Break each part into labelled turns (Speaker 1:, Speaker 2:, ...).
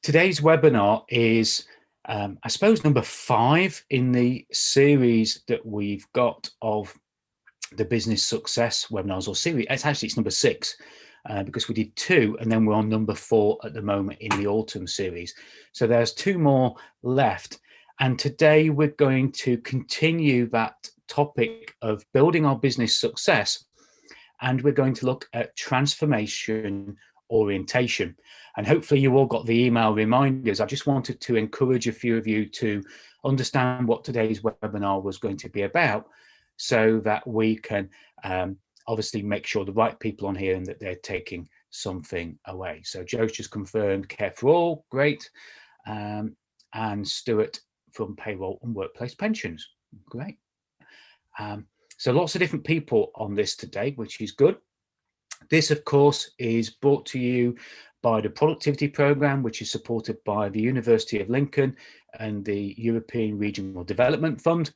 Speaker 1: Today's webinar is, I suppose, number 5 in the series that we've got of the business success webinars or series. It's number 6 because we did 2 and then we're on number 4 at the moment in the autumn series. So there's 2 more left. And today we're going to continue that topic of building our business success. And we're going to look at transformation orientation. And hopefully you all got the email reminders. I just wanted to encourage a few of you to understand what today's webinar was going to be about, so that we can obviously make sure the right people on here and that they're taking something away. So Joe's just confirmed Care for All, great. And Stuart from Payroll and Workplace Pensions, great. So lots of different people on this today, which is good. This, of course, is brought to you by the Productivity Programme, which is supported by the University of Lincoln and the European Regional Development Fund.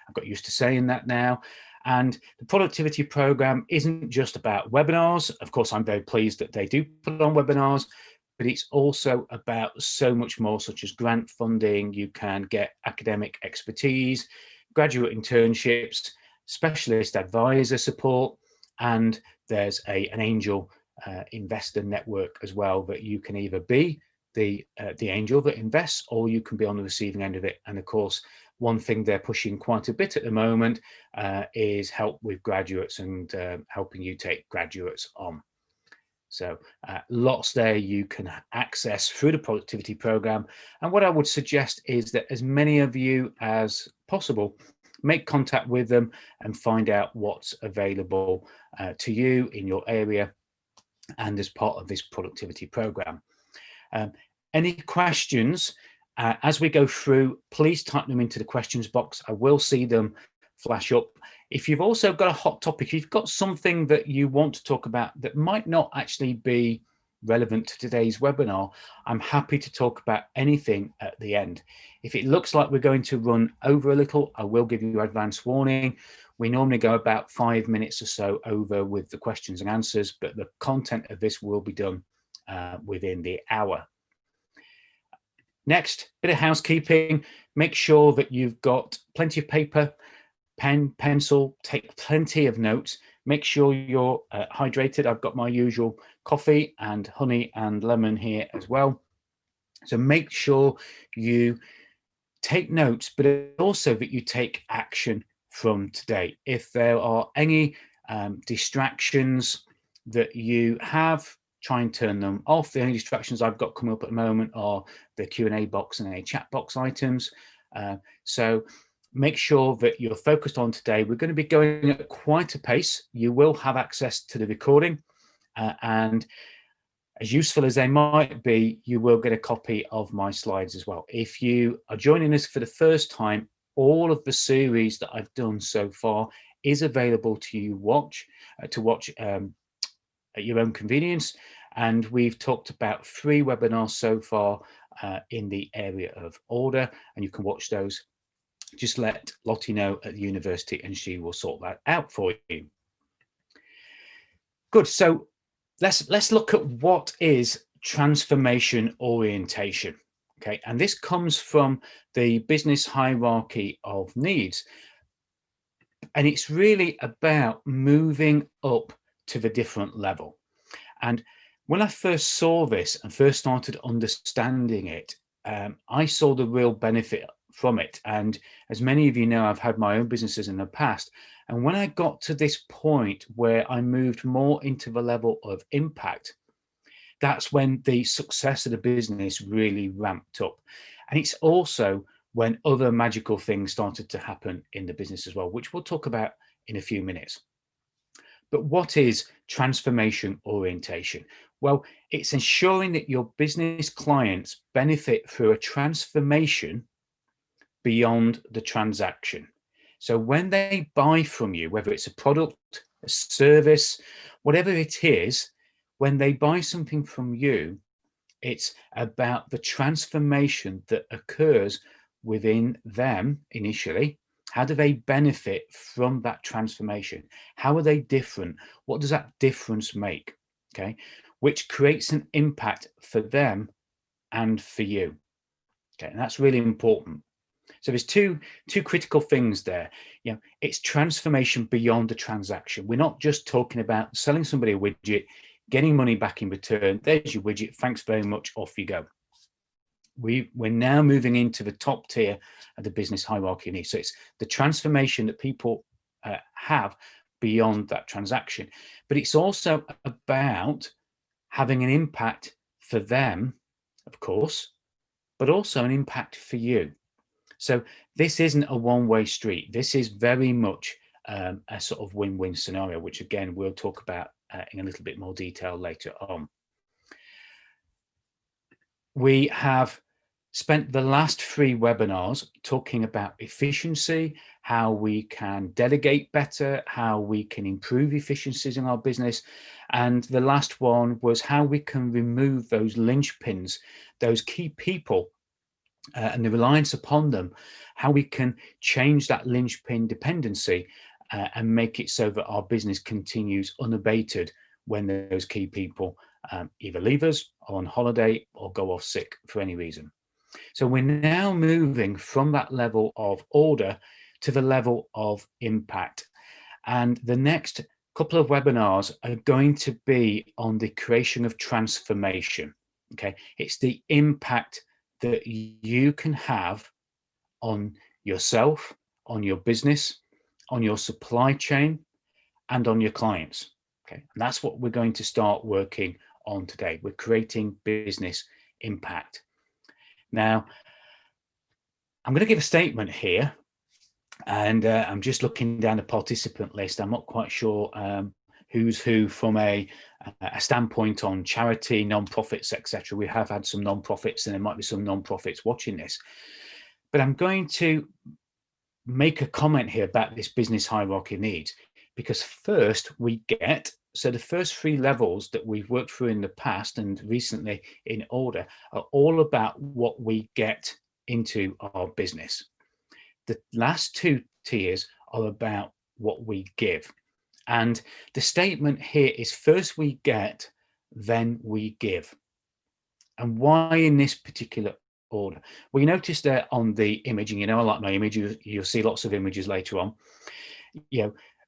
Speaker 1: I've got used to saying that now. And the Productivity Programme isn't just about webinars. Of course, I'm very pleased that they do put on webinars, but it's also about so much more, such as grant funding. You can get academic expertise, graduate internships, specialist advisor support, and there's an angel investor network as well, that you can either be the angel that invests, or you can be on the receiving end of it. And of course, one thing they're pushing quite a bit at the moment is help with graduates and helping you take graduates on. So lots there you can access through the Productivity Programme. And what I would suggest is that as many of you as possible make contact with them and find out what's available to you in your area and as part of this Productivity Programme. Any questions as we go through, please type them into the questions box. I will see them flash up. If you've also got a hot topic, if you've got something that you want to talk about that might not actually be relevant to today's webinar, I'm happy to talk about anything at the end. If it looks like we're going to run over a little, I will give you advance warning. We normally go about 5 minutes or so over with the questions and answers, but the content of this will be done within the hour. Next, bit of housekeeping. Make sure that you've got plenty of paper, pen, pencil, take plenty of notes. Make sure you're hydrated. I've got my usual coffee and honey and lemon here as well. So make sure you take notes, but also that you take action from today. If there are any distractions that you have, try and turn them off. The only distractions I've got coming up at the moment are the Q&A box and any chat box items. So make sure that you're focused on today. We're going to be going at quite a pace. You will have access to the recording, and as useful as they might be, you will get a copy of my slides as well. If you are joining us for the first time, all of the series that I've done so far is available to you to watch at your own convenience. And we've talked about 3 webinars so far in the area of order, and you can watch those. Just let Lottie know at the university and she will sort that out for you. Good, so let's look at what is transformation orientation. Okay, and this comes from the business hierarchy of needs. And it's really about moving up to the different level. And when I first saw this and first started understanding it, I saw the real benefit from it. And as many of you know, I've had my own businesses in the past. And when I got to this point where I moved more into the level of impact, that's when the success of the business really ramped up. And it's also when other magical things started to happen in the business as well, which we'll talk about in a few minutes. But what is transformation orientation? Well, it's ensuring that your business clients benefit through a transformation beyond the transaction. So when they buy from you, whether it's a product, a service, whatever it is, when they buy something from you, it's about the transformation that occurs within them initially. How do they benefit from that transformation? How are they different? What does that difference make? Okay, which creates an impact for them and for you. Okay, and that's really important. So there's two critical things there. It's transformation beyond the transaction. We're not just talking about selling somebody a widget, getting money back in return. There's your widget. Thanks very much. Off you go. We're now moving into the top tier of the business hierarchy needs. So it's the transformation that people have beyond that transaction. But it's also about having an impact for them, of course, but also an impact for you. So this isn't a one-way street. This is very much a sort of win-win scenario, which again, we'll talk about in a little bit more detail later on. We have spent the last 3 webinars talking about efficiency, how we can delegate better, how we can improve efficiencies in our business. And the last one was how we can remove those linchpins, those key people and the reliance upon them, how we can change that linchpin dependency and make it so that our business continues unabated when those key people either leave us, or on holiday, or go off sick for any reason. So we're now moving from that level of order to the level of impact. And the next couple of webinars are going to be on the creation of transformation. Okay, it's the impact that you can have on yourself, on your business, on your supply chain, and on your clients. Okay, and that's what we're going to start working on today. We're creating business impact. Now, I'm going to give a statement here, and I'm just looking down the participant list. I'm not quite sure who's who from a standpoint on charity, non-profits, etc. We have had some non-profits, and there might be some non-profits watching this. But I'm going to make a comment here about this business hierarchy of needs, because first we get, so the first 3 levels that we've worked through in the past and recently in order are all about what we get into our business. The last 2 tiers are about what we give. And the statement here is first we get, then we give. And why in this particular order? Well, you notice there on the image, and I like my image, you'll see lots of images later on.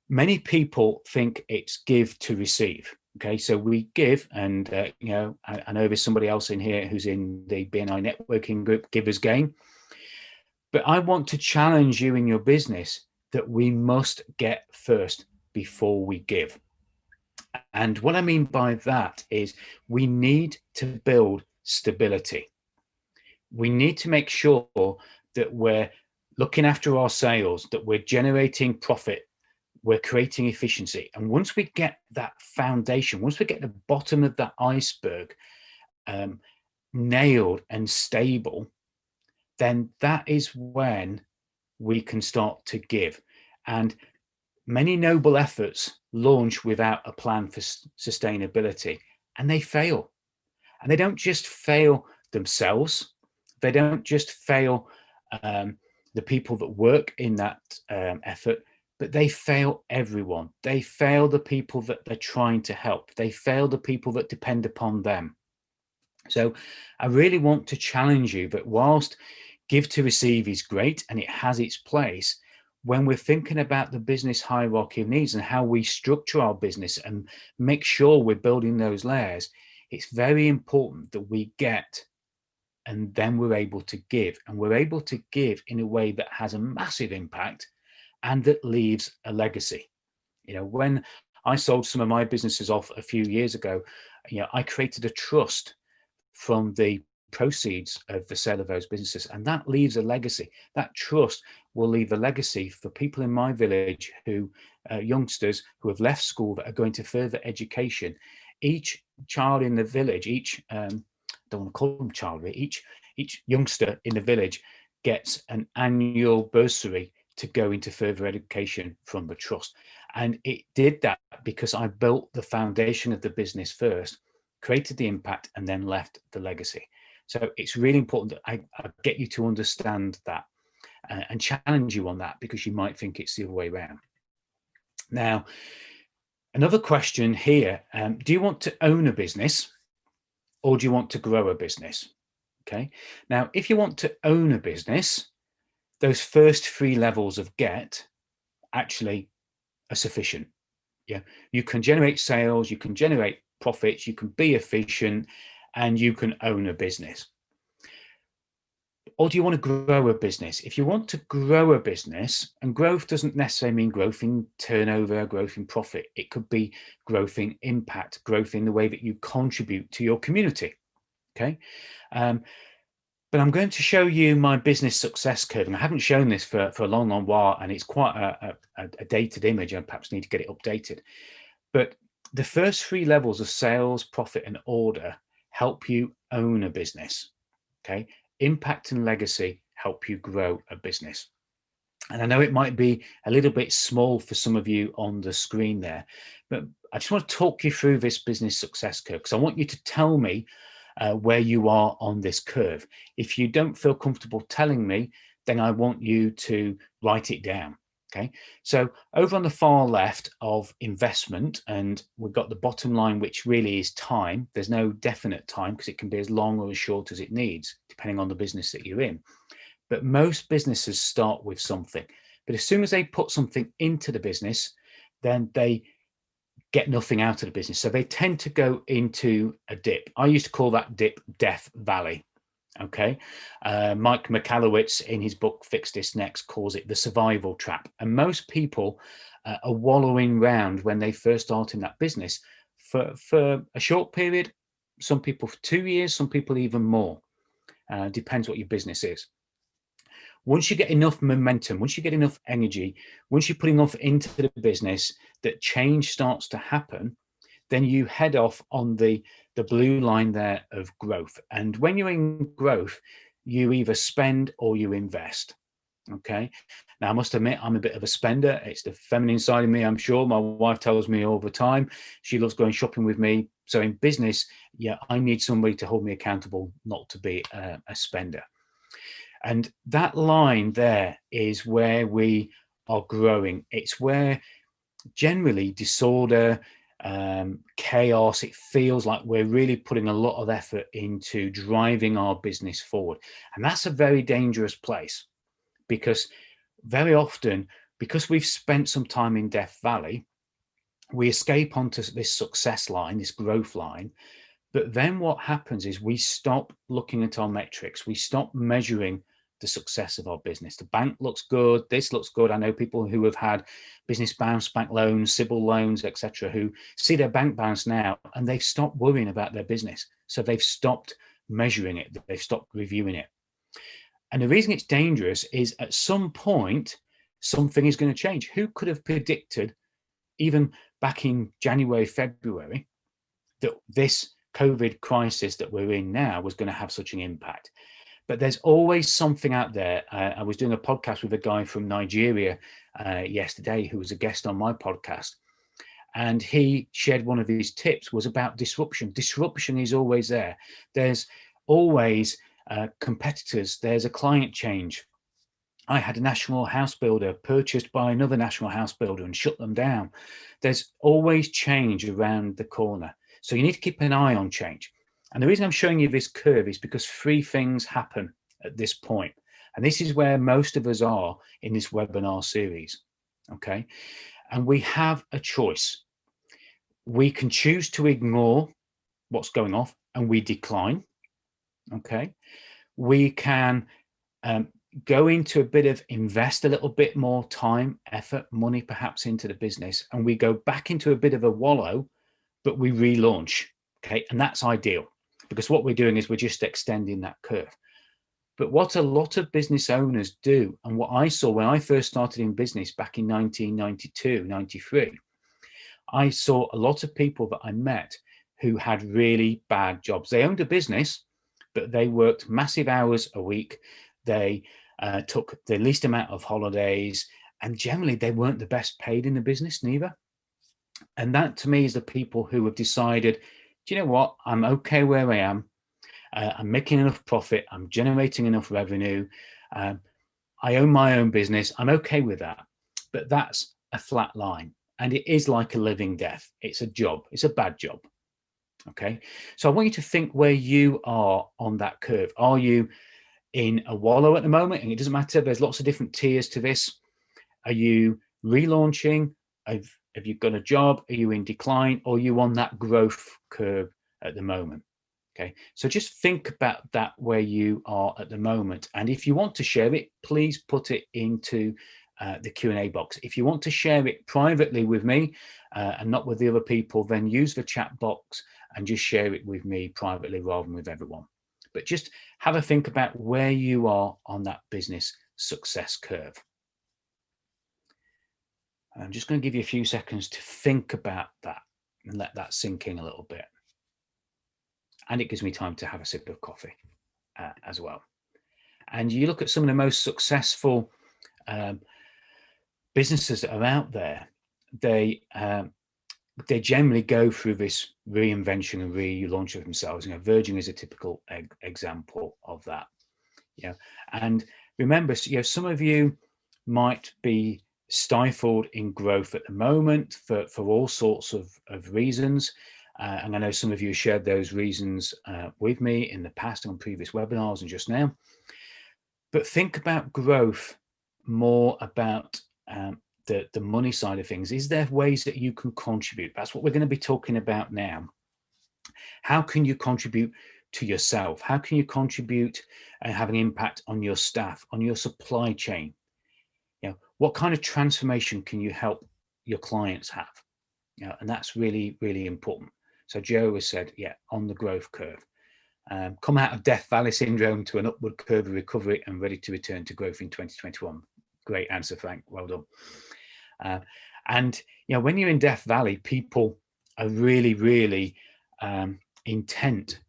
Speaker 1: Many people think it's give to receive. Okay, so we give, and I know there's somebody else in here who's in the BNI networking group, Givers Gain. But I want to challenge you in your business that we must get first before we give. And what I mean by that is we need to build stability. We need to make sure that we're looking after our sales, that we're generating profit, we're creating efficiency. And once we get that foundation, once we get the bottom of that iceberg nailed and stable, then that is when we can start to give. And many noble efforts launch without a plan for sustainability, and they fail. And they don't just fail themselves. They don't just fail the people that work in that effort, but they fail everyone. They fail the people that they're trying to help. They fail the people that depend upon them. So I really want to challenge you that whilst give to receive is great and it has its place, when we're thinking about the business hierarchy of needs and how we structure our business and make sure we're building those layers, it's very important that we get and then we're able to give. And we're able to give in a way that has a massive impact and that leaves a legacy. When I sold some of my businesses off a few years ago, I created a trust from the proceeds of the sale of those businesses, and that leaves a legacy. That trust will leave a legacy for people in my village who youngsters who have left school that are going to further education. Each child in the village, don't want to call them child, each youngster in the village gets an annual bursary to go into further education from the trust. And it did that because I built the foundation of the business first, created the impact, and then left the legacy. So it's really important that I get you to understand that and challenge you on that, because you might think it's the other way around. Now, another question here, do you want to own a business or do you want to grow a business? Okay. Now, if you want to own a business, those first 3 levels of get actually are sufficient. Yeah. You can generate sales, you can generate profits, you can be efficient, and you can own a business. Or do you want to grow a business? If you want to grow a business, and growth doesn't necessarily mean growth in turnover, growth in profit. It could be growth in impact, growth in the way that you contribute to your community. Okay. But I'm going to show you my business success curve. And I haven't shown this for a long, long while, and it's quite a dated image. I perhaps need to get it updated. But the first 3 levels of sales, profit, and order help you own a business. Okay. Impact and legacy help you grow a business. And I know it might be a little bit small for some of you on the screen there, but I just want to talk you through this business success curve, because I want you to tell me where you are on this curve. If you don't feel comfortable telling me, then I want you to write it down. Okay, so over on the far left of investment, and we've got the bottom line, which really is time. There's no definite time because it can be as long or as short as it needs, depending on the business that you're in. But most businesses start with something. But as soon as they put something into the business, then they get nothing out of the business. So they tend to go into a dip. I used to call that dip Death Valley. Okay. Mike Michalowicz in his book Fix This Next calls it the survival trap. And most people are wallowing around when they first start in that business for a short period, some people for 2 years, some people even more. Depends what your business is. Once you get enough momentum, once you get enough energy, once you put enough into the business that change starts to happen, then you head off on the blue line there of growth. And when you're in growth, you either spend or you invest. Okay. Now, I must admit, I'm a bit of a spender. It's the feminine side of me, I'm sure. My wife tells me all the time. She loves going shopping with me. So in business, yeah, I need somebody to hold me accountable, not to be a spender. And that line there is where we are growing. It's where generally disorder, chaos, it feels like we're really putting a lot of effort into driving our business forward. And that's a very dangerous place, because very often, because we've spent some time in Death Valley, we escape onto this success line, this growth line. But then what happens is we stop looking at our metrics. We stop measuring the success of our business. The bank looks good. This looks good. I know people who have had business bounce back loans, Sybil loans, etc., who see their bank bounce now and they've stopped worrying about their business. So they've stopped measuring it. They've stopped reviewing it. And the reason it's dangerous is at some point, something is going to change. Who could have predicted, even back in January, February, that this COVID crisis that we're in now was going to have such an impact? But there's always something out there. I was doing a podcast with a guy from Nigeria yesterday who was a guest on my podcast. And he shared one of his tips was about disruption. Disruption is always there. There's always competitors. There's a client change. I had a national house builder purchased by another national house builder and shut them down. There's always change around the corner. So you need to keep an eye on change. And the reason I'm showing you this curve is because 3 things happen at this point. And this is where most of us are in this webinar series. Okay. And we have a choice. We can choose to ignore what's going off and we decline. Okay. We can go into a bit of invest a little bit more time, effort, money perhaps into the business, and we go back into a bit of a wallow, but we relaunch. Okay. And that's ideal, because what we're doing is we're just extending that curve. But what a lot of business owners do, and what I saw when I first started in business back in 1992, 93, I saw a lot of people that I met who had really bad jobs. They owned a business, but they worked massive hours a week. They took the least amount of holidays, and generally they weren't the best paid in the business neither. And that to me is the people who have decided, do you know what? I'm okay where I am. I'm making enough profit. I'm generating enough revenue. I own my own business. I'm okay with that. But that's a flat line. And it is like a living death. It's a job. It's a bad job. Okay, so I want you to think where you are on that curve. Are you in a wallow at the moment? And it doesn't matter, there's lots of different tiers to this. Are you relaunching? Have you got a job? Are you in decline? Or are you on that growth curve at the moment? Okay, so just think about that where you are at the moment. And if you want to share it, please put it into the Q&A box. If you want to share it privately with me and not with the other people, then use the chat box and just share it with me privately rather than with everyone. But just have a think about where you are on that business success curve. I'm just going to give you a few seconds to think about that and let that sink in a little bit. And it gives me time to have a sip of coffee as well. And you look at some of the most successful businesses that are out there, they generally go through this reinvention and relaunch of themselves. You know, Virgin is a typical example of that. Yeah, and remember, you know, some of you might be stifled in growth at the moment for all sorts of reasons. And I know some of you shared those reasons with me in the past on previous webinars and just now. But think about growth more about the money side of things. Is there ways that you can contribute? That's what we're going to be talking about now. How can you contribute to yourself? How can you contribute and have an impact on your staff, on your supply chain? You know, what kind of transformation can you help your clients have? You know, and that's really, really important. So Joe has said, yeah, on the growth curve. Come out of Death Valley syndrome to an upward curve of recovery and ready to return to growth in 2021. Great answer, Frank. Well done. And you know, when you're in Death Valley, people are really, really intent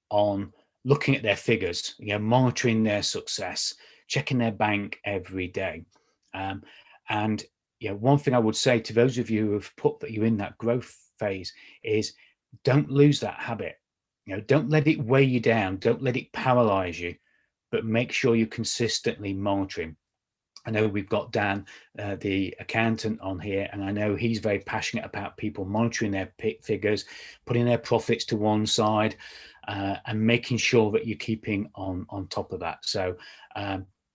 Speaker 1: on looking at their figures, you know, monitoring their success, checking their bank every day. And you know, one thing I would say to those of you who have put that you're in that growth phase is don't lose that habit. You know, don't let it weigh you down. Don't let it paralyze you, but make sure you're consistently monitoring. I know we've got Dan, the accountant, on here, and I know he's very passionate about people monitoring their figures, putting their profits to one side, and making sure that you're keeping on top of that. So,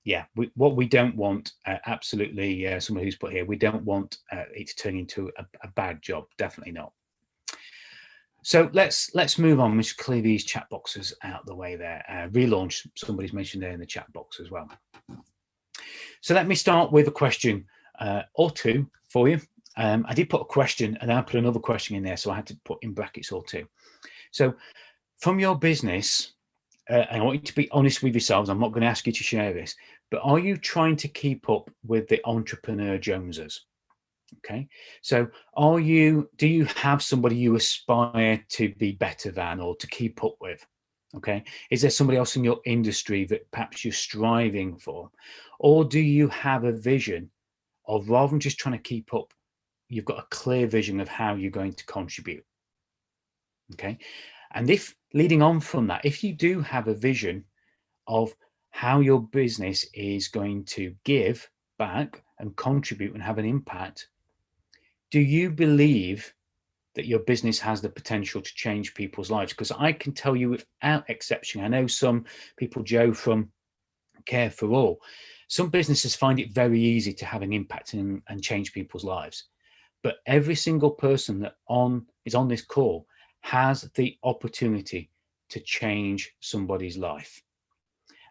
Speaker 1: yeah, what we don't want, absolutely, someone who's put here, we don't want it to turn into a bad job. Definitely not. So let's move on. Let's clear these chat boxes out the way there. Relaunch, somebody's mentioned there in the chat box as well. So let me start with a question or two for you. I did put a question and then I put another question in there, so I had to put in brackets or two. So from your business, and I want you to be honest with yourselves, I'm not going to ask you to share this, but are you trying to keep up with the entrepreneur Joneses? Okay, so do you have somebody you aspire to be better than or to keep up with? Okay, is there somebody else in your industry that perhaps you're striving for? Or do you have a vision of, rather than just trying to keep up, you've got a clear vision of how you're going to contribute? Okay, and if leading on from that, if you do have a vision of how your business is going to give back and contribute and have an impact, do you believe that your business has the potential to change people's lives? Because I can tell you without exception, I know some people, Joe from Care for All, some businesses find it very easy to have an impact and change people's lives. But every single person that is on this call has the opportunity to change somebody's life.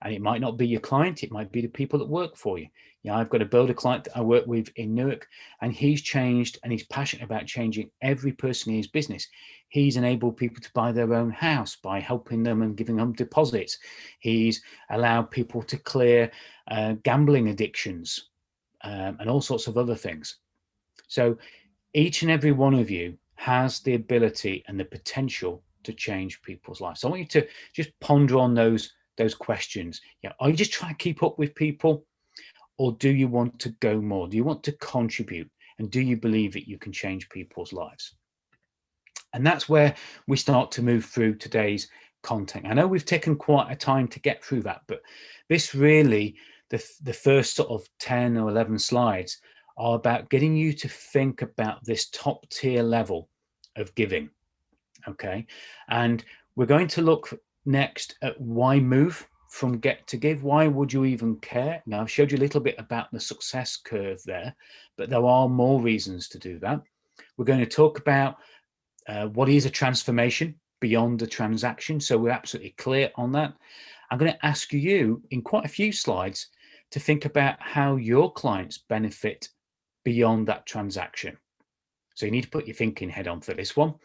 Speaker 1: And it might not be your client, it might be the people that work for you. You know, I've got a builder client that I work with in Newark, and he's changed and he's passionate about changing every person in his business. He's enabled people to buy their own house by helping them and giving them deposits. He's allowed people to clear gambling addictions and all sorts of other things. So each and every one of you has the ability and the potential to change people's lives. So I want you to just ponder on those questions. Yeah, are you just trying to keep up with people, or do you want to go more? Do you want to contribute, and do you believe that you can change people's lives? And that's where we start to move through today's content. I know we've taken quite a time to get through that, but this really, the first sort of 10 or 11 slides are about getting you to think about this top tier level of giving. Okay. And we're going to look next at why move from get to give. Why would you even care? Now, I've showed you a little bit about the success curve there, but there are more reasons to do that. We're going to talk about what is a transformation beyond the transaction. So we're absolutely clear on that. I'm going to ask you in quite a few slides to think about how your clients benefit beyond that transaction. So you need to put your thinking head on for this one.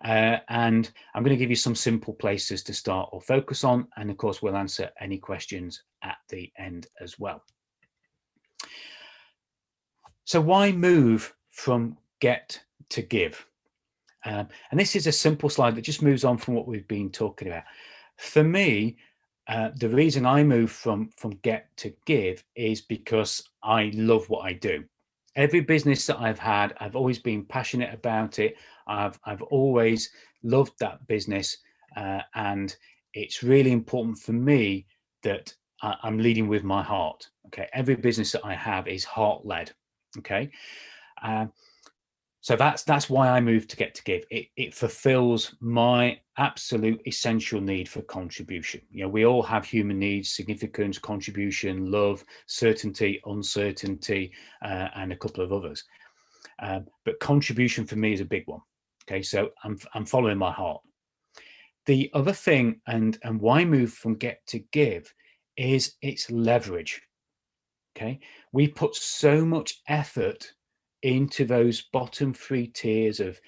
Speaker 1: And I'm going to give you some simple places to start or focus on. And of course, we'll answer any questions at the end as well. So why move from get to give? And this is a simple slide that just moves on from what we've been talking about. For me, the reason I move from get to give is because I love what I do. Every business that I've had, I've always been passionate about it. I've always loved that business, and it's really important for me that I'm leading with my heart. Okay, every business that I have is heart led. Okay, so that's why I moved to get to give. It fulfills my absolute essential need for contribution. You know, we all have human needs: significance, contribution, love, certainty, uncertainty, and a couple of others. But contribution for me is a big one. Okay, so I'm following my heart. The other thing, and why move from get to give, is its leverage. Okay, we put so much effort into those bottom three tiers of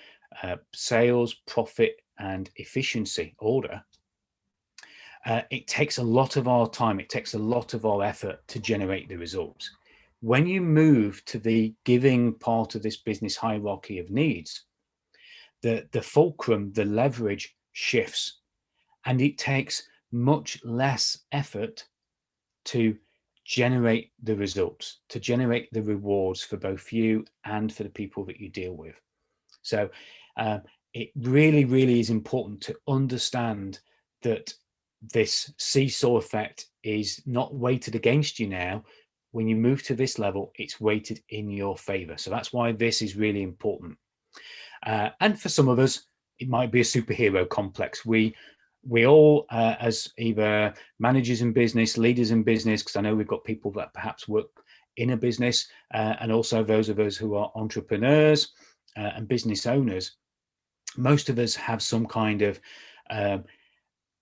Speaker 1: sales, profit, and efficiency order. It takes a lot of our time, it takes a lot of our effort to generate the results. When you move to the giving part of this business hierarchy of needs, the fulcrum, the leverage shifts, and it takes much less effort to generate the results, to generate the rewards for both you and for the people that you deal with. So it really, really is important to understand that this seesaw effect is not weighted against you now. When you move to this level, it's weighted in your favor. So that's why this is really important. And for some of us, it might be a superhero complex. We all, as either managers in business, leaders in business, because I know we've got people that perhaps work in a business, and also those of us who are entrepreneurs and business owners, most of us have some kind of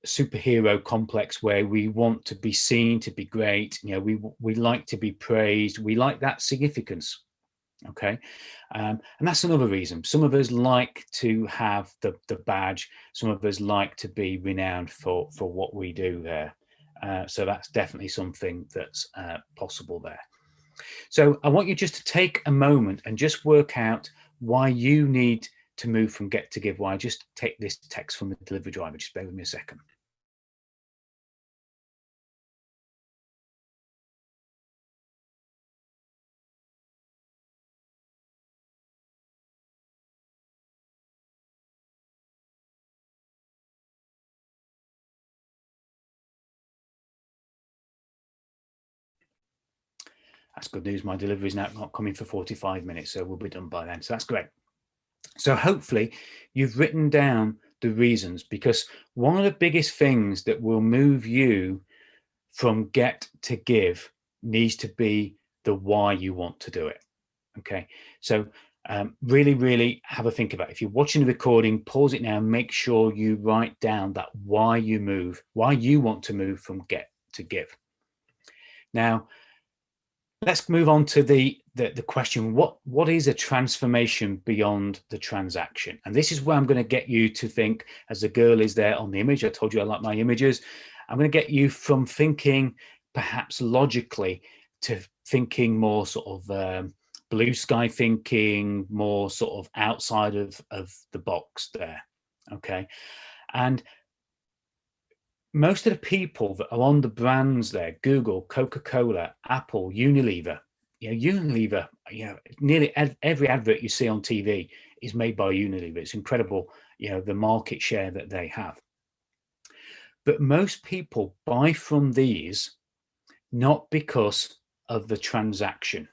Speaker 1: superhero complex where we want to be seen to be great. You know, we like to be praised. We like that significance. Okay, and that's another reason. Some of us like to have the badge. Some of us like to be renowned for what we do there. So that's definitely something that's possible there. So I want you just to take a moment and just work out why you need to move from get to give. Why? Just take this text from the delivery driver. Just bear with me a second. That's good news. My delivery is now not coming for 45 minutes, so we'll be done by then. So that's great. So hopefully you've written down the reasons, because one of the biggest things that will move you from get to give needs to be the why you want to do it. Okay. So really, really have a think about it. If you're watching the recording, pause it now, make sure you write down that why you move, why you want to move from get to give. Now, let's move on to the question, what is a transformation beyond the transaction? And this is where I'm going to get you to think, as the girl is there on the image. I told you I like my images. I'm going to get you from thinking perhaps logically to thinking more sort of blue sky thinking, more sort of outside of the box there. Okay. And most of the people that are on the brands there, Google, Coca-Cola, Apple, Unilever, Unilever, nearly every advert you see on TV is made by Unilever. It's incredible, the market share that they have. But most people buy from these not because of the transaction.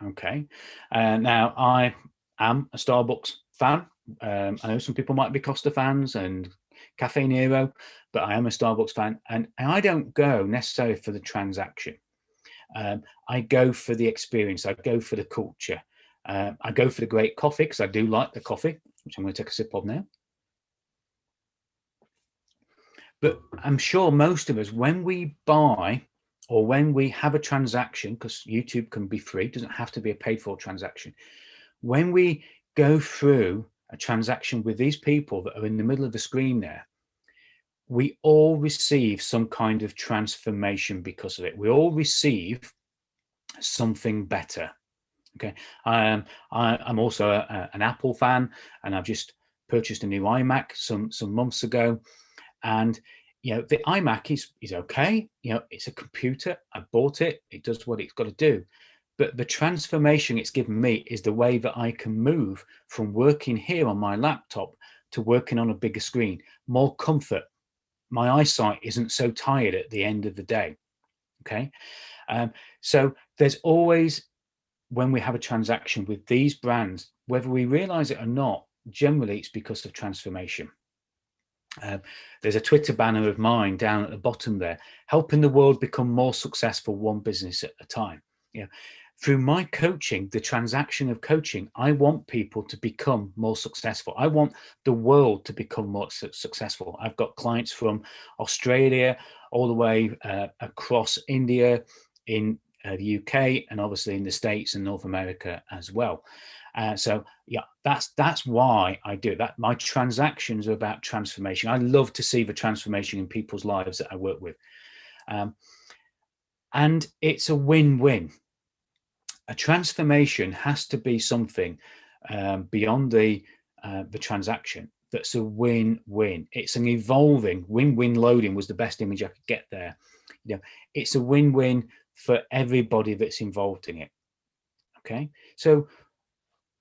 Speaker 1: Okay. Now, I am a Starbucks fan. I know some people might be Costa fans and Cafe Nero, but I am a Starbucks fan, and I don't go necessarily for the transaction. I go for the experience. I go for the culture. I go for the great coffee, because I do like the coffee, which I'm going to take a sip of now. But I'm sure most of us, when we buy or when we have a transaction, because YouTube can be free, it doesn't have to be a paid for transaction. When we go through a transaction with these people that are in the middle of the screen there, we all receive some kind of transformation because of it. We all receive something better. Okay, I'm also an Apple fan, and I've just purchased a new iMac some months ago, and the iMac is okay. It's a computer. I bought it. It does what it's got to do. But the transformation it's given me is the way that I can move from working here on my laptop to working on a bigger screen, more comfort. My eyesight isn't so tired at the end of the day. Okay. So there's always, when we have a transaction with these brands, whether we realize it or not, generally it's because of transformation. There's a Twitter banner of mine down at the bottom there, helping the world become more successful, one business at a time. Through my coaching, the transaction of coaching, I want people to become more successful. I want the world to become more successful. I've got clients from Australia all the way across India, in the UK, and obviously in the States and North America as well. So yeah, that's why I do that. My transactions are about transformation. I love to see the transformation in people's lives that I work with, and it's a win-win. A transformation has to be something beyond the transaction that's a win-win. It's an evolving win-win. Loading was the best image I could get there. It's a win-win for everybody that's involved in it. Okay, so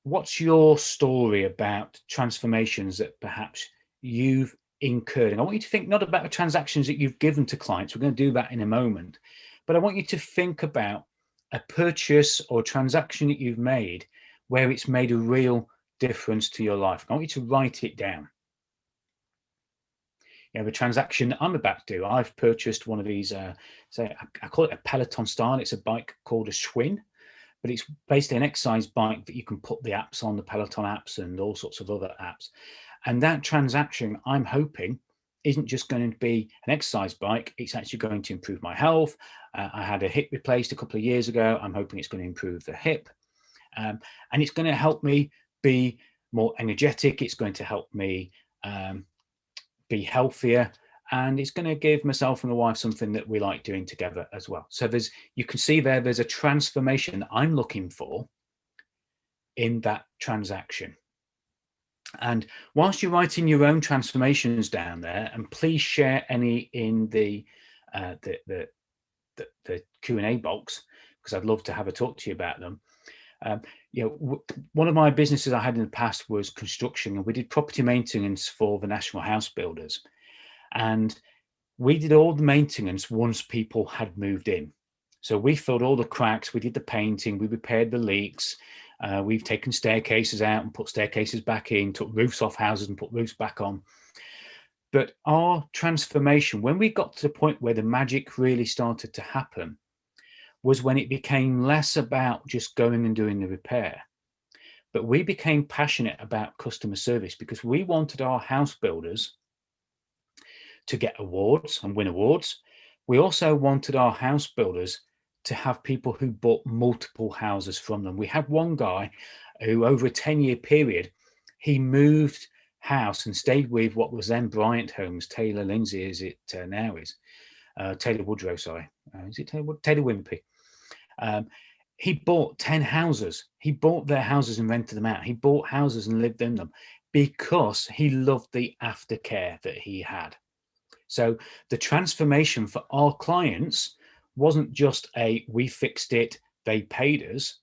Speaker 1: what's your story about transformations that perhaps you've incurred? And I want you to think not about the transactions that you've given to clients. We're going to do that in a moment. But I want you to think about a purchase or transaction that you've made where it's made a real difference to your life. I want you to write it down. The transaction that I'm about to do, I've purchased one of these, I call it a Peloton style. It's a bike called a Schwinn, but it's basically an exercise bike that you can put the apps on, the Peloton apps and all sorts of other apps. And that transaction, I'm hoping, isn't just going to be an exercise bike. It's actually going to improve my health. I had a hip replaced a couple of years ago. I'm hoping it's going to improve the hip. And it's going to help me be more energetic. It's going to help me be healthier. And it's going to give myself and the wife something that we like doing together as well. So you can see there's a transformation that I'm looking for in that transaction. And whilst you're writing your own transformations down there, and please share any in the Q&A box, because I'd love to have a talk to you about them. One of my businesses I had in the past was construction, and we did property maintenance for the national house builders. And we did all the maintenance once people had moved in. So we filled all the cracks, we did the painting, we repaired the leaks. We've taken staircases out and put staircases back in, took roofs off houses and put roofs back on. But our transformation, when we got to the point where the magic really started to happen, was when it became less about just going and doing the repair. But we became passionate about customer service, because we wanted our house builders to get awards and win awards. We also wanted our house builders to have people who bought multiple houses from them. We had one guy who, over a 10-year period, he moved house and stayed with what was then Bryant Homes. Taylor Lindsay, is it now is Taylor Woodrow, sorry. Is it Taylor Wimpey? He bought 10 houses. He bought their houses and rented them out. He bought houses and lived in them because he loved the aftercare that he had. So the transformation for our clients wasn't just we fixed it, they paid us.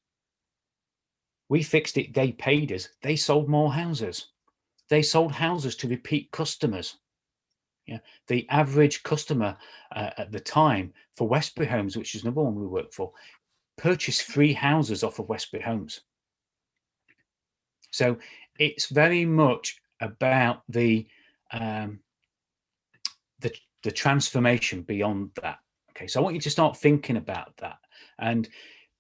Speaker 1: We fixed it, they paid us. They sold more houses. They sold houses to repeat customers. The average customer at the time for Westbury Homes, which is another one we work for, purchased 3 houses off of Westbury Homes. So it's very much about the transformation beyond that. Okay, so I want you to start thinking about that. And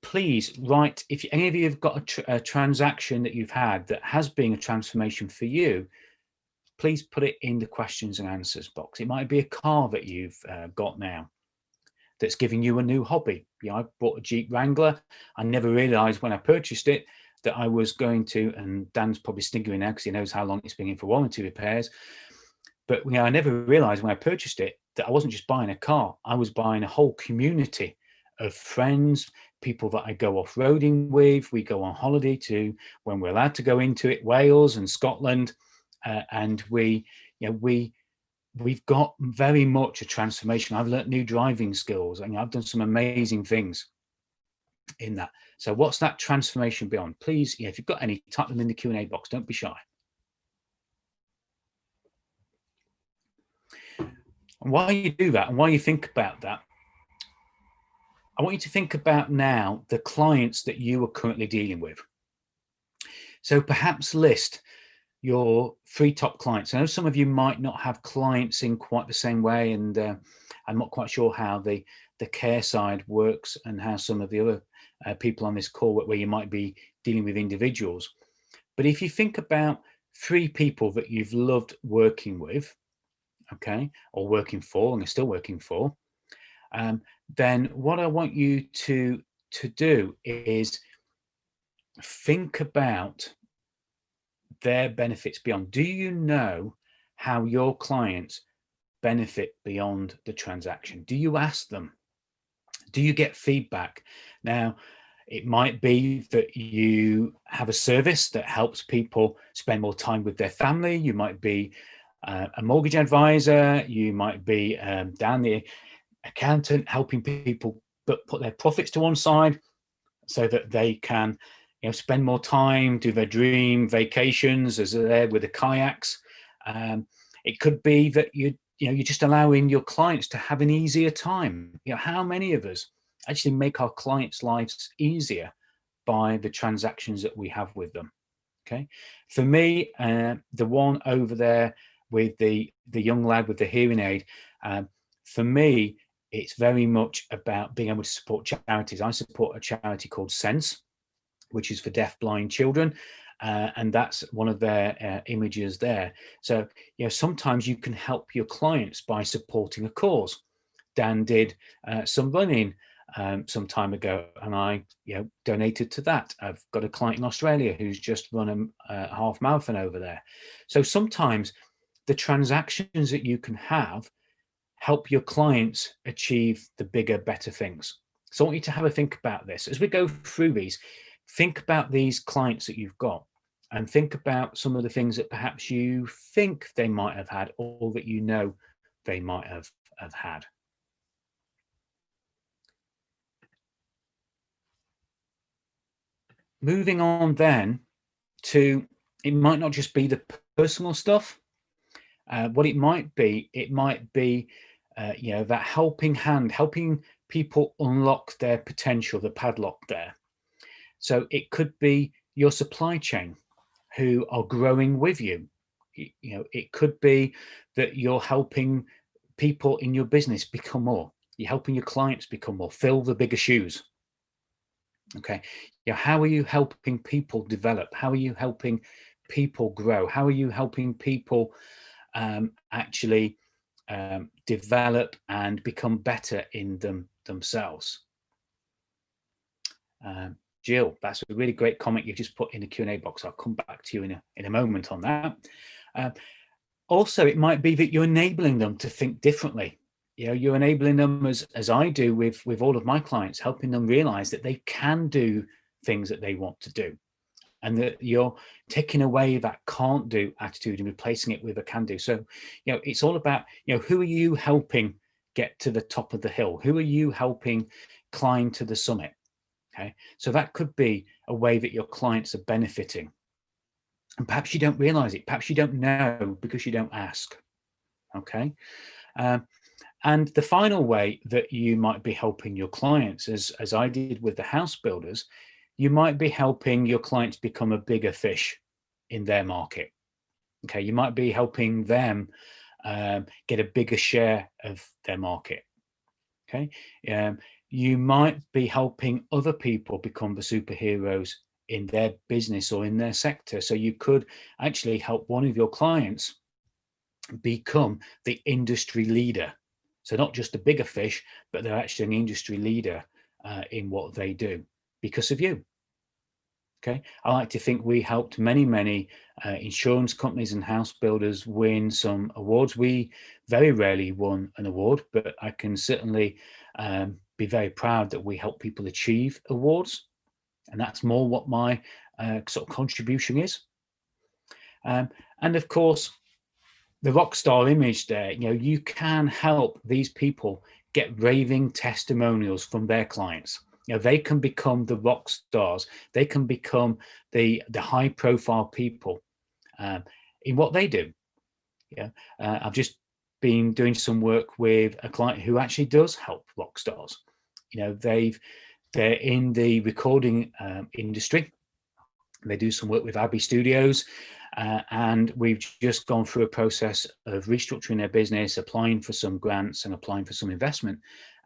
Speaker 1: please write, if any of you have got a transaction that you've had that has been a transformation for you, please put it in the questions and answers box. It might be a car that you've got now that's giving you a new hobby. I bought a Jeep Wrangler. I never realized when I purchased it that I was going to, and Dan's probably sniggering now because he knows how long it's been in for warranty repairs. But I never realized when I purchased it that I wasn't just buying a car. I was buying a whole community of friends, people that I go off-roading with. We go on holiday to, when we're allowed to go into it, Wales and Scotland. And we've got very much a transformation. I've learned new driving skills, and I've done some amazing things in that. So what's that transformation beyond? Please, if you've got any, type them in the Q&A box. Don't be shy. And while you do that, and while you think about that, I want you to think about now the clients that you are currently dealing with. So perhaps list your 3 top clients. I know some of you might not have clients in quite the same way, and I'm not quite sure how the care side works and how some of the other people on this call where you might be dealing with individuals. But if you think about 3 people that you've loved working with, okay, or working for and are still working for, then what I want you to do is think about their benefits beyond. Do you know how your clients benefit beyond the transaction? Do you ask them? Do you get feedback? Now, it might be that you have a service that helps people spend more time with their family. You might be a mortgage advisor. You might be down the accountant, helping people put their profits to one side so that they can spend more time, do their dream vacations as they're there with the kayaks. It could be that you're just allowing your clients to have an easier time. How many of us actually make our clients' lives easier by the transactions that we have with them? Okay, for me, the one over there with the young lad with the hearing aid, for me, it's very much about being able to support charities. I support a charity called Sense, which is for deaf-blind children, and that's one of their images there. So, sometimes you can help your clients by supporting a cause. Dan did some running some time ago, and I donated to that. I've got a client in Australia who's just run a half marathon over there. So sometimes the transactions that you can have help your clients achieve the bigger, better things. So I want you to have a think about this. As we go through these, think about these clients that you've got and think about some of the things that perhaps you think they might have had or that they might have had. Moving on then to, it might not just be the personal stuff. What it might be that helping hand, helping people unlock their potential, the padlock there. So it could be your supply chain who are growing with you. It could be that you're helping people in your business become more. You're helping your clients become more, fill the bigger shoes. Okay. How are you helping people develop? How are you helping people grow? How are you helping people actually develop and become better in themselves? Jill, that's a really great comment you just put in the Q&A box. I'll come back to you in a moment on that. Also, it might be that you're enabling them to think differently. You're enabling them, as I do with all of my clients, helping them realize that they can do things that they want to do, and that you're taking away that can't do attitude and replacing it with a can do. So, it's all about, who are you helping get to the top of the hill? Who are you helping climb to the summit? Okay, so that could be a way that your clients are benefiting. And perhaps you don't realize it. Perhaps you don't know because you don't ask. Okay. And the final way that you might be helping your clients, as I did with the house builders, you might be helping your clients become a bigger fish. in their market. Okay, you might be helping them get a bigger share of their market. Okay, you might be helping other people become the superheroes in their business or in their sector. So you could actually help one of your clients become the industry leader. So not just a bigger fish, but they're actually an industry leader in what they do because of you. Okay, I like to think we helped many insurance companies and house builders win some awards. We very rarely won an award, but I can certainly be very proud that we help people achieve awards, and that's more what my sort of contribution is. And of course, the rock star image there, you can help these people get raving testimonials from their clients. They can become the rock stars. They can become the high profile people in what they do. I've just been doing some work with a client who actually does help rock stars. They're in the recording industry. They do some work with Abbey Studios, and we've just gone through a process of restructuring their business, applying for some grants and applying for some investment.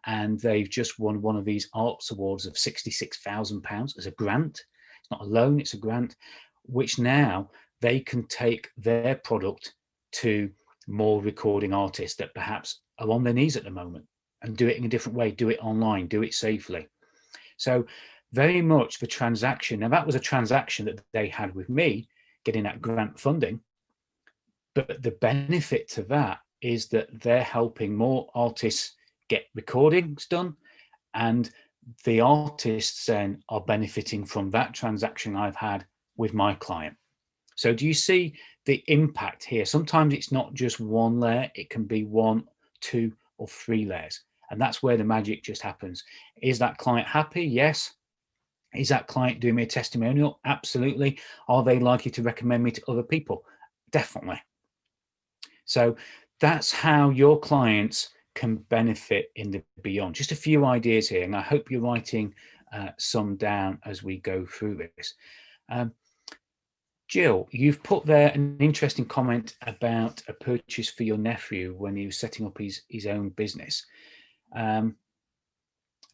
Speaker 1: And they've just won one of these arts awards of £66,000 as a grant. It's not a loan, it's a grant, which now they can take their product to more recording artists that perhaps are on their knees at the moment and do it in a different way, do it online, do it safely. So very much the transaction. Now that was a transaction that they had with me, getting that grant funding. But the benefit to that is that they're helping more artists get recordings done, and the artists then are benefiting from that transaction I've had with my client. So do you see the impact here? Sometimes it's not just one layer, it can be 1, 2, or 3 layers. And that's where the magic just happens. Is that client happy? Yes. Is that client doing me a testimonial? Absolutely. Are they likely to recommend me to other people? Definitely. So that's how your clients can benefit in the beyond. Just a few ideas here, and I hope you're writing some down as we go through this. Jill, you've put there an interesting comment about a purchase for your nephew when he was setting up his own business.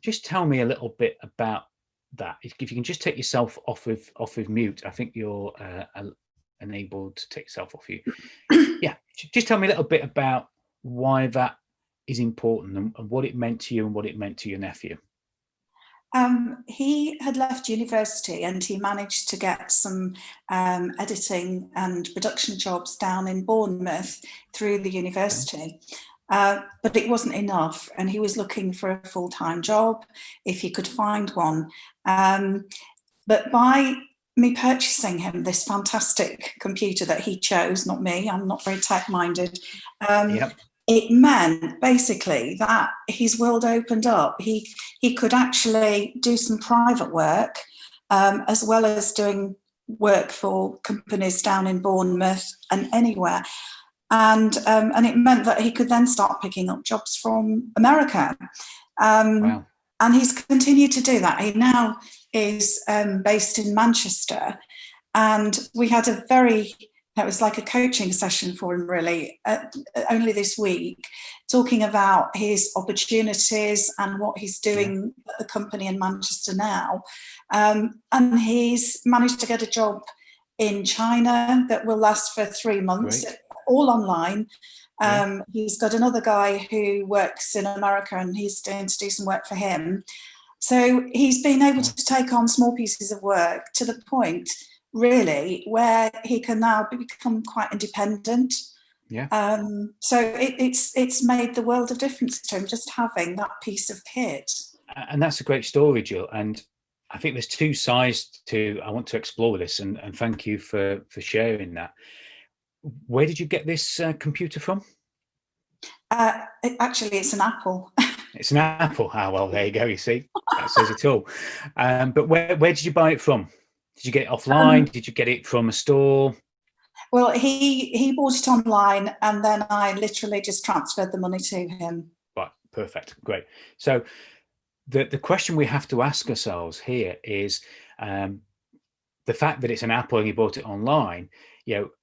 Speaker 1: Just tell me a little bit about that. If you can just take yourself off of mute. I think you're enabled to take yourself off you. Yeah, just tell me a little bit about why that is important and what it meant to you and what it meant to your nephew.
Speaker 2: He had left university and he managed to get some editing and production jobs down in Bournemouth through the university. Okay. But it wasn't enough, and he was looking for a full-time job if he could find one. But by me purchasing him this fantastic computer that he chose, not me, I'm not very tech-minded, yep. It meant basically that his world opened up. He could actually do some private work as well as doing work for companies down in Bournemouth and anywhere. And it meant that he could then start picking up jobs from America. Wow. And he's continued to do that. He now is based in Manchester. And we had it was like a coaching session for him, really, only this week, talking about his opportunities and what he's doing at the company in Manchester now. And he's managed to get a job in China that will last for 3 months, great. All online. He's got another guy who works in America and he's going to do some work for him. So he's been able to take on small pieces of work to the point, really, where he can now become quite independent. Yeah. So it's made the world of difference to him just having that piece of kit.
Speaker 1: And that's a great story, Jill. And I think there's 2 sides to I want to explore this, and thank you for sharing that. Where did you get this computer from?
Speaker 2: Actually, it's an Apple.
Speaker 1: It's an Apple. Ah, well, there you go. You see, that says it all. But where did you buy it from? Did you get it offline? Did you get it from a store?
Speaker 2: Well, he bought it online, and then I literally just transferred the money to him.
Speaker 1: Right, perfect, great. So the question we have to ask ourselves here is, the fact that it's an Apple and you bought it online,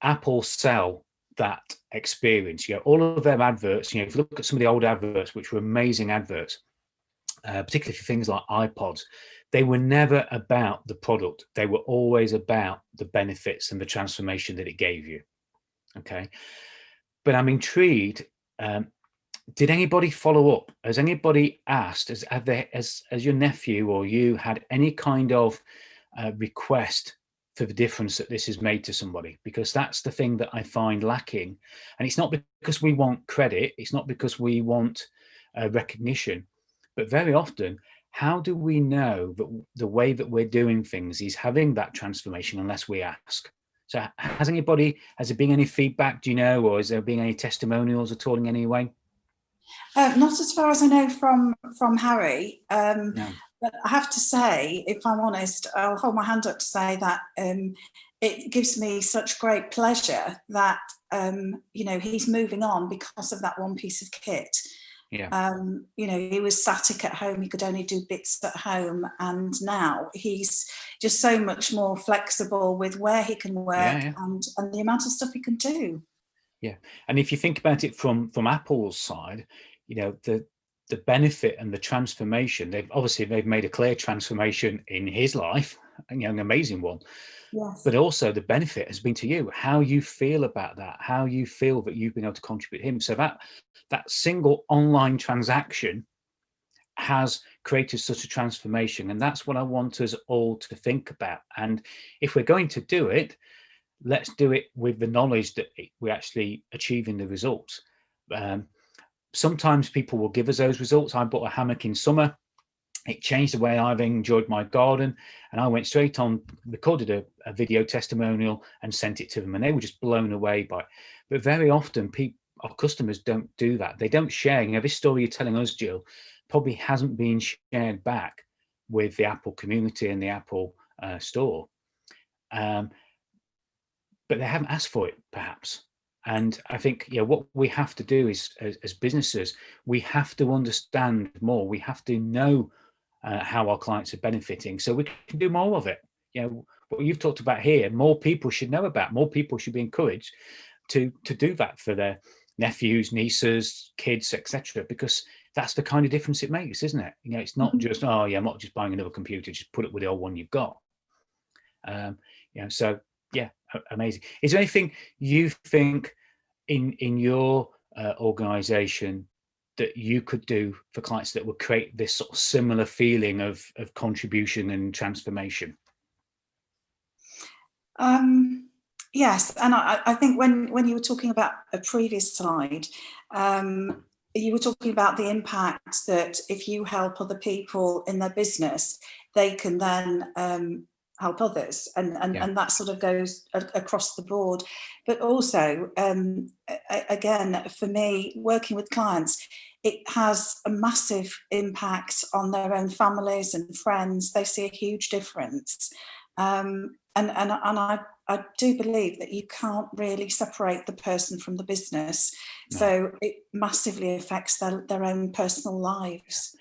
Speaker 1: Apple sell that experience. All of their adverts, if you look at some of the old adverts, which were amazing adverts, particularly for things like iPods, they were never about the product. They were always about the benefits and the transformation that it gave you. Okay. But I'm intrigued. Did anybody follow up? Has anybody asked, has your nephew or you had any kind of request for the difference that this has made to somebody? Because that's the thing that I find lacking. And it's not because we want credit. It's not because we want recognition. But very often, how do we know that the way that we're doing things is having that transformation unless we ask? So has there been any feedback, do you know, or has there been any testimonials at all in any way?
Speaker 2: Not as far as I know from Harry.
Speaker 1: No.
Speaker 2: But I have to say, if I'm honest, I'll hold my hand up to say that it gives me such great pleasure that, he's moving on because of that one piece of kit.
Speaker 1: Yeah.
Speaker 2: He was static at home. He could only do bits at home. And now he's just so much more flexible with where he can work and the amount of stuff he can do.
Speaker 1: Yeah. And if you think about it from Apple's side, the benefit and the transformation, they've made a clear transformation in his life, an amazing one.
Speaker 2: Yes.
Speaker 1: But also the benefit has been to you, how you feel about that, how you feel that you've been able to contribute him. So that single online transaction has created such a transformation. And that's what I want us all to think about. And if we're going to do it, let's do it with the knowledge that we're actually achieving the results. Sometimes people will give us those results. I bought a hammock in summer. It changed the way I've enjoyed my garden. And I went straight on, recorded a video testimonial and sent it to them. And they were just blown away by it. But very often our customers don't do that. They don't share. This story you're telling us, Jill, probably hasn't been shared back with the Apple community and the Apple store. But they haven't asked for it, perhaps. And I think, what we have to do is, as businesses, we have to understand more. We have to know how our clients are benefiting, so we can do more of it. What you've talked about here, more people should know about. More people should be encouraged to do that for their nephews, nieces, kids, etc. Because that's the kind of difference it makes, isn't it? It's not just, I'm not just buying another computer, just put it with the old one you've got. So yeah, amazing. Is there anything you think in your organization that you could do for clients that would create this sort of similar feeling of contribution and transformation?
Speaker 2: Yes, and I think when you were talking about a previous slide, you were talking about the impact that if you help other people in their business, they can then help others, and that sort of goes across the board. But also, again, for me, working with clients, it has a massive impact on their own families and friends. They see a huge difference, and I do believe that you can't really separate the person from the business. No. So it massively affects their own personal lives.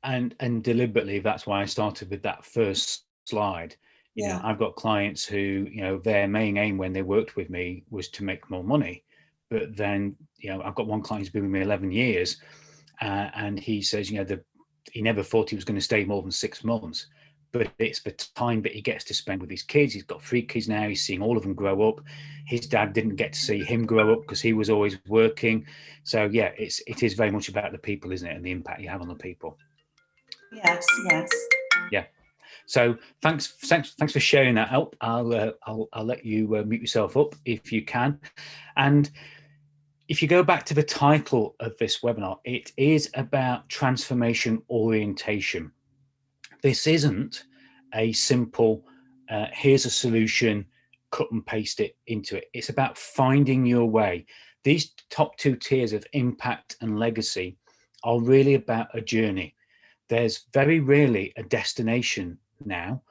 Speaker 1: And deliberately, that's why I started with that first slide. I've got clients who, their main aim when they worked with me was to make more money. But then, I've got one client who's been with me 11 years, and he says, he never thought he was going to stay more than 6 months. But it's the time that he gets to spend with his kids. He's got 3 kids now. He's seeing all of them grow up. His dad didn't get to see him grow up because he was always working. So yeah, it is very much about the people, isn't it, and the impact you have on the people.
Speaker 2: Yes.
Speaker 1: Yeah. So thanks for sharing that up. I'll let you mute yourself up if you can. And if you go back to the title of this webinar, it is about transformation orientation. This isn't a simple, here's a solution, cut and paste it into it. It's about finding your way. These top 2 tiers of impact and legacy are really about a journey. There's very rarely a destination now.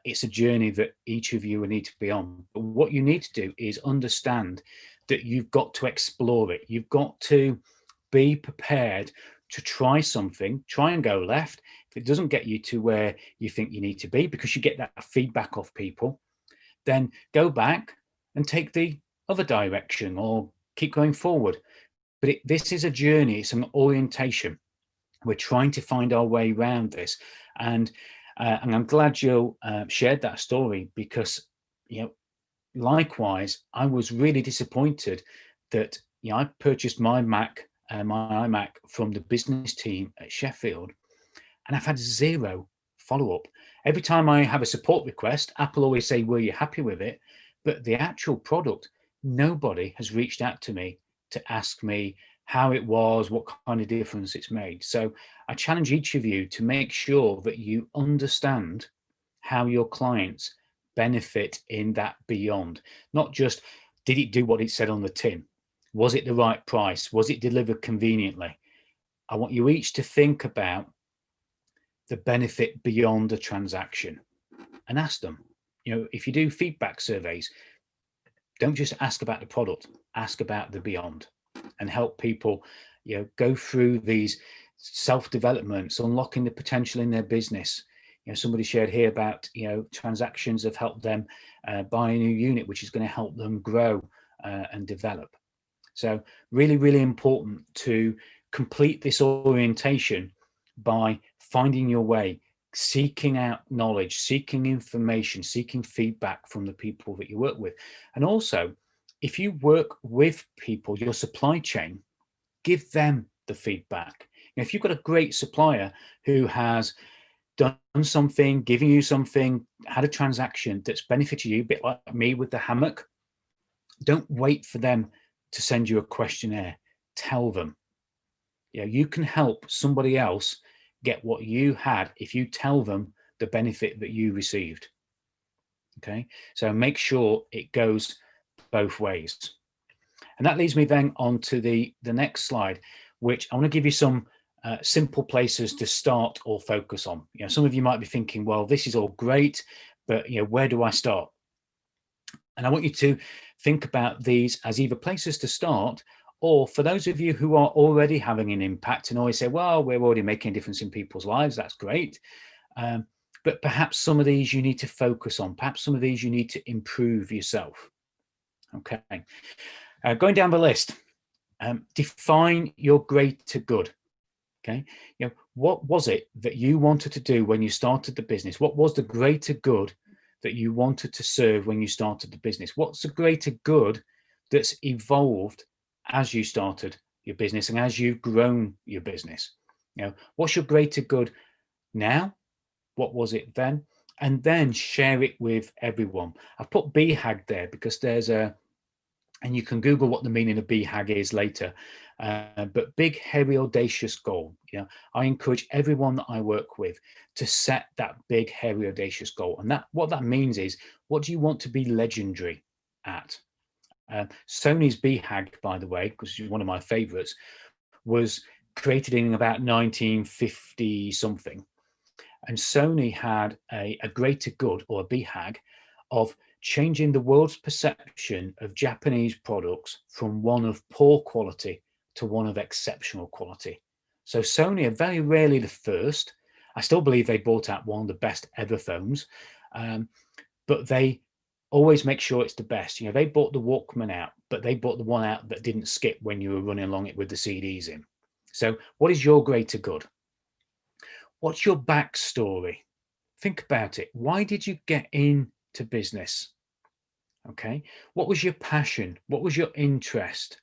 Speaker 1: It's a journey that each of you will need to be on. But what you need to do is understand that you've got to explore it. You've got to be prepared to try something, try and go left. If it doesn't get you to where you think you need to be, because you get that feedback off people, then go back and take the other direction or keep going forward. But this is a journey, it's an orientation. We're trying to find our way around this. And I'm glad Jill shared that story, because, likewise, I was really disappointed that, I purchased my iMac from the business team at Sheffield, and I've had zero follow-up. Every time I have a support request, Apple always say, were you happy with it? But the actual product, nobody has reached out to me to ask me how it was, what kind of difference it's made. So I challenge each of you to make sure that you understand how your clients benefit in that beyond. Not just, did it do what it said on the tin? Was it the right price? Was it delivered conveniently? I want you each to think about the benefit beyond the transaction and ask them. If you do feedback surveys, don't just ask about the product, ask about the beyond, and help people, go through these self-developments, unlocking the potential in their business. Somebody shared here about, transactions have helped them buy a new unit, which is going to help them grow and develop. So really, really important to complete this orientation by finding your way, seeking out knowledge, seeking information, seeking feedback from the people that you work with. And also, if you work with people, your supply chain, give them the feedback. If you've got a great supplier who has done something, giving you something, had a transaction that's benefited you, a bit like me with the hammock, don't wait for them to send you a questionnaire. Tell them. You can help somebody else get what you had if you tell them the benefit that you received. Okay, so make sure it goes both ways. And that leads me then on to the next slide, which I want to give you some simple places to start or focus on. Some of you might be thinking, well, this is all great, but where do I start? And I want you to think about these as either places to start, or for those of you who are already having an impact and always say, well, we're already making a difference in people's lives, that's great. But perhaps some of these you need to focus on. Perhaps some of these you need to improve yourself. Okay. Going down the list, define your greater good. Okay. What was it that you wanted to do when you started the business? What was the greater good that you wanted to serve when you started the business? What's the greater good that's evolved as you started your business and as you've grown your business? What's your greater good now? What was it then? And then share it with everyone. I've put BHAG there because there's and you can Google what the meaning of BHAG is later. But big, hairy, audacious goal. I encourage everyone that I work with to set that big, hairy, audacious goal. And what that means is, what do you want to be legendary at? Sony's BHAG, by the way, because it's one of my favorites, was created in about 1950 something. And Sony had a greater good, or a BHAG, of changing the world's perception of Japanese products from one of poor quality to one of exceptional quality. So Sony are very rarely the first. I still believe they brought out one of the best ever phones, but they always make sure it's the best. They bought the Walkman out, but they bought the one out that didn't skip when you were running along it with the CDs in. So what is your greater good? What's your backstory? Think about it. Why did you get into business? Okay. What was your passion? What was your interest?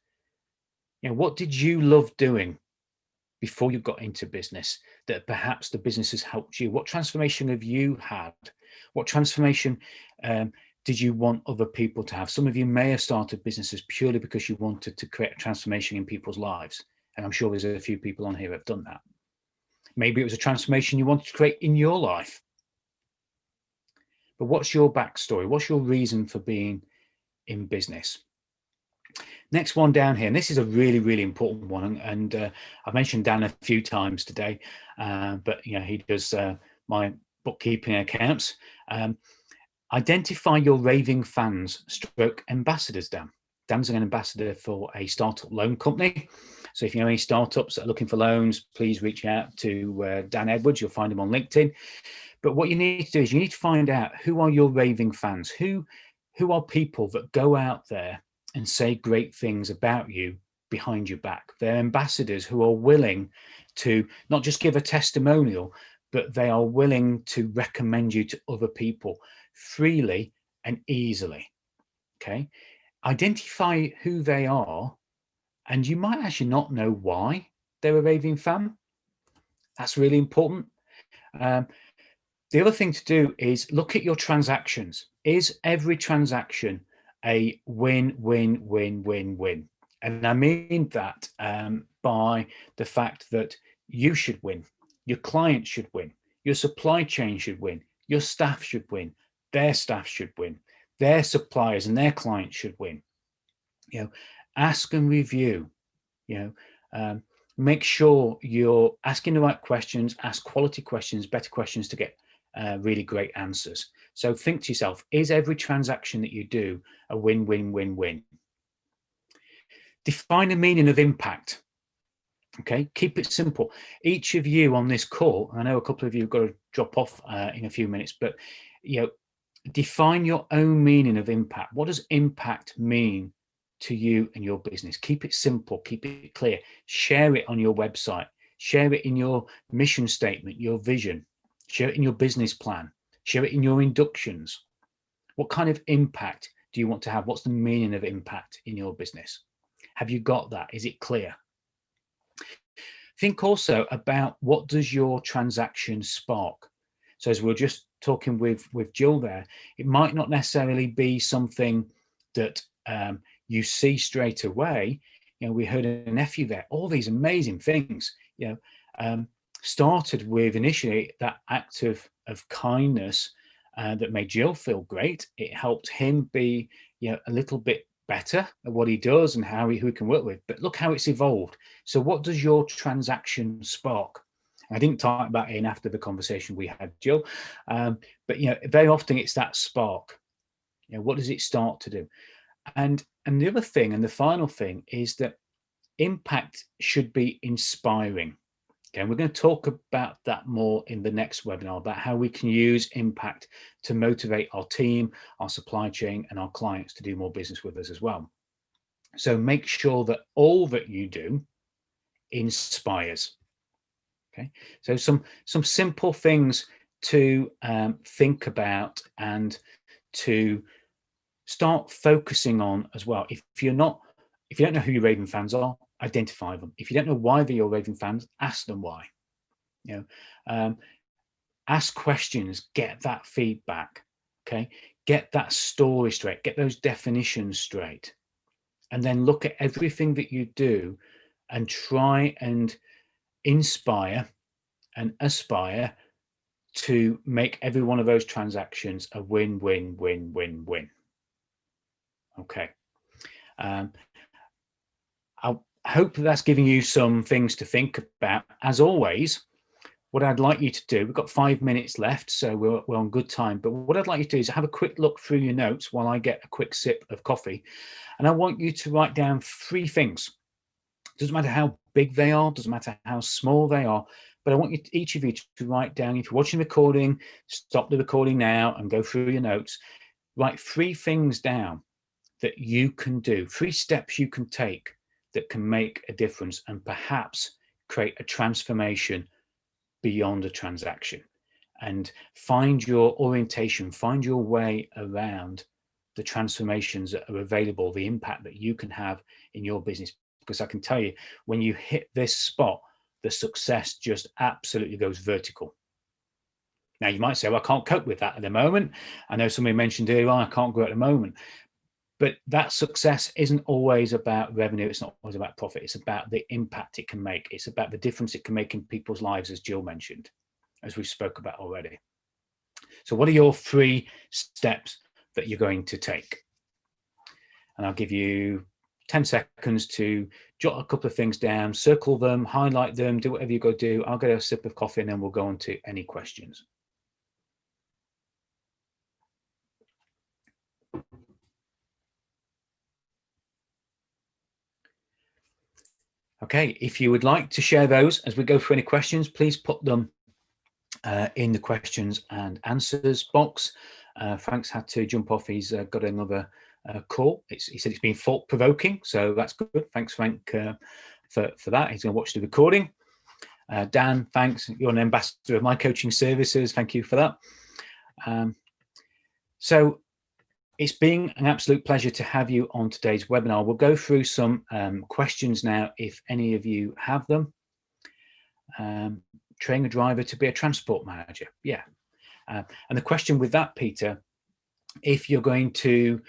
Speaker 1: What did you love doing before you got into business that perhaps the business has helped you? What transformation have you had? What transformation did you want other people to have? Some of you may have started businesses purely because you wanted to create a transformation in people's lives. And I'm sure there's a few people on here who have done that. Maybe it was a transformation you wanted to create in your life. But what's your backstory? What's your reason for being in business? Next one down here, and this is a really, really important one. And I've mentioned Dan a few times today, but he does my bookkeeping accounts. Identify your raving fans / ambassadors, Dan. Dan's an ambassador for a startup loan company. So if you know any startups that are looking for loans, please reach out to Dan Edwards. You'll find him on LinkedIn. But what you need to do is you need to find out who are your raving fans, who who are people that go out there and say great things about you behind your back. They're ambassadors who are willing to not just give a testimonial, but they are willing to recommend you to other people freely and easily. Okay. Identify who they are, and you might actually not know why they're a raving fan. That's really important. The other thing to do is look at your transactions. Is every transaction a win, win, win, win, win? And I mean that by the fact that you should win, your client should win, your supply chain should win, your staff should win, their staff should win, their suppliers and their clients should win. Ask and review. Make sure you're asking the right questions, ask quality questions, better questions to get really great answers. So think to yourself, is every transaction that you do a win, win, win, win? Define the meaning of impact. Okay, keep it simple. Each of you on this call, I know a couple of you have got to drop off in a few minutes, but define your own meaning of impact. What does impact mean to you and your business? Keep it simple, keep it clear. Share it on your website, share it in your mission statement, your vision, share it in your business plan, share it in your inductions. What kind of impact do you want to have? What's the meaning of impact in your business? Have you got that? Is it clear? Think also about, what does your transaction spark? So as we were just talking with Jill there, it might not necessarily be something that you see straight away. We heard a nephew there, all these amazing things, started with initially that act of kindness that made Jill feel great. It helped him be a little bit better at what he does and who he can work with. But look how it's evolved. So what does your transaction spark? I didn't talk about it in after the conversation we had, Jill, but very often it's that spark. What does it start to do? And the other thing, and the final thing, is that impact should be inspiring. Okay, and we're going to talk about that more in the next webinar, about how we can use impact to motivate our team, our supply chain, and our clients to do more business with us as well. So make sure that all that you do inspires. Okay, so some simple things to think about and to start focusing on as well. If you don't know who your raving fans are, identify them. If you don't know why they're your raving fans, ask them why. Ask questions, get that feedback. Okay, get that story straight, get those definitions straight, and then look at everything that you do and try and inspire and aspire to make every one of those transactions a win, win, win, win, win. Okay. I hope that's giving you some things to think about. As always, what I'd like you to do, we've got 5 minutes left, so we're on good time, but what I'd like you to do is have a quick look through your notes while I get a quick sip of coffee, and I want you to write down 3 things. Doesn't matter how big they are, doesn't matter how small they are, but I want each of you to write down, if you're watching the recording, stop the recording now and go through your notes. Write 3 things down that you can do, 3 steps you can take that can make a difference and perhaps create a transformation beyond a transaction. And find your orientation, find your way around the transformations that are available, the impact that you can have in your business. Because I can tell you, when you hit this spot, the success just absolutely goes vertical. Now, you might say, well, I can't cope with that at the moment. I know somebody mentioned earlier, I can't grow at the moment. But that success isn't always about revenue. It's not always about profit. It's about the impact it can make. It's about the difference it can make in people's lives, as Jill mentioned, as we spoke about already. So what are your 3 steps that you're going to take? And I'll give you 10 seconds to jot a couple of things down, circle them, highlight them, do whatever you've got to do. I'll get a sip of coffee and then we'll go on to any questions. Okay, if you would like to share those as we go through any questions, please put them in the questions and answers box. Frank's had to jump off. He's got another call. He said it's been thought-provoking, so that's good. Thanks, Frank, for that. He's going to watch the recording. Dan, thanks. You're an ambassador of my coaching services. Thank you for that. So it's been an absolute pleasure to have you on today's webinar. We'll go through some questions now, if any of you have them. Train a driver to be a transport manager. Yeah. And the question with that, Peter, if you're going to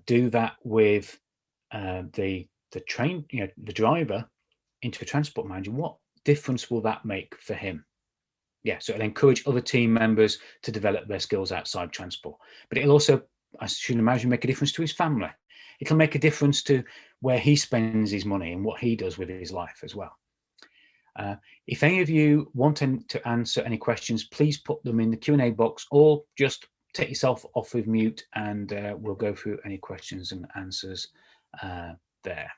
Speaker 1: do that with the train, the driver into a transport manager, what difference will that make for him? Yeah, so it'll encourage other team members to develop their skills outside transport, but it'll also, I should imagine, make a difference to his family. It'll make a difference to where he spends his money and what he does with his life as well. If any of you want to answer any questions, please put them in the Q&A box, or just take yourself off of mute, and we'll go through any questions and answers there.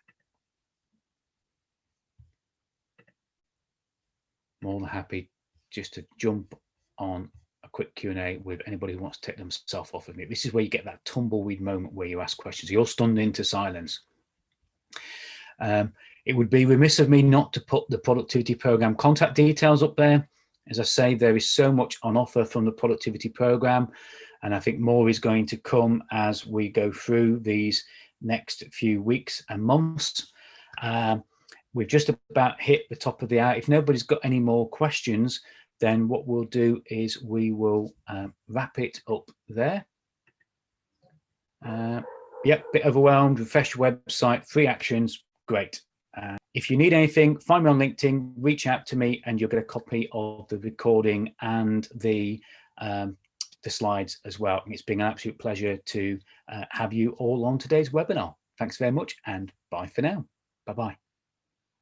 Speaker 1: More than happy just to jump on a quick Q&A with anybody who wants to take themselves off of mute. This is where you get that tumbleweed moment where you ask questions. You're stunned into silence. It would be remiss of me not to put the productivity program contact details up there. As I say, there is so much on offer from the productivity program, and I think more is going to come as we go through these next few weeks and months. We've just about hit the top of the hour. If nobody's got any more questions, then what we'll do is we will wrap it up there. Yep, bit overwhelmed. Refresh your website, 3 actions, great. If you need anything, find me on LinkedIn, reach out to me, and you'll get a copy of the recording and the slides as well. It's been an absolute pleasure to have you all on today's webinar. Thanks very much, and bye for now. Bye-bye.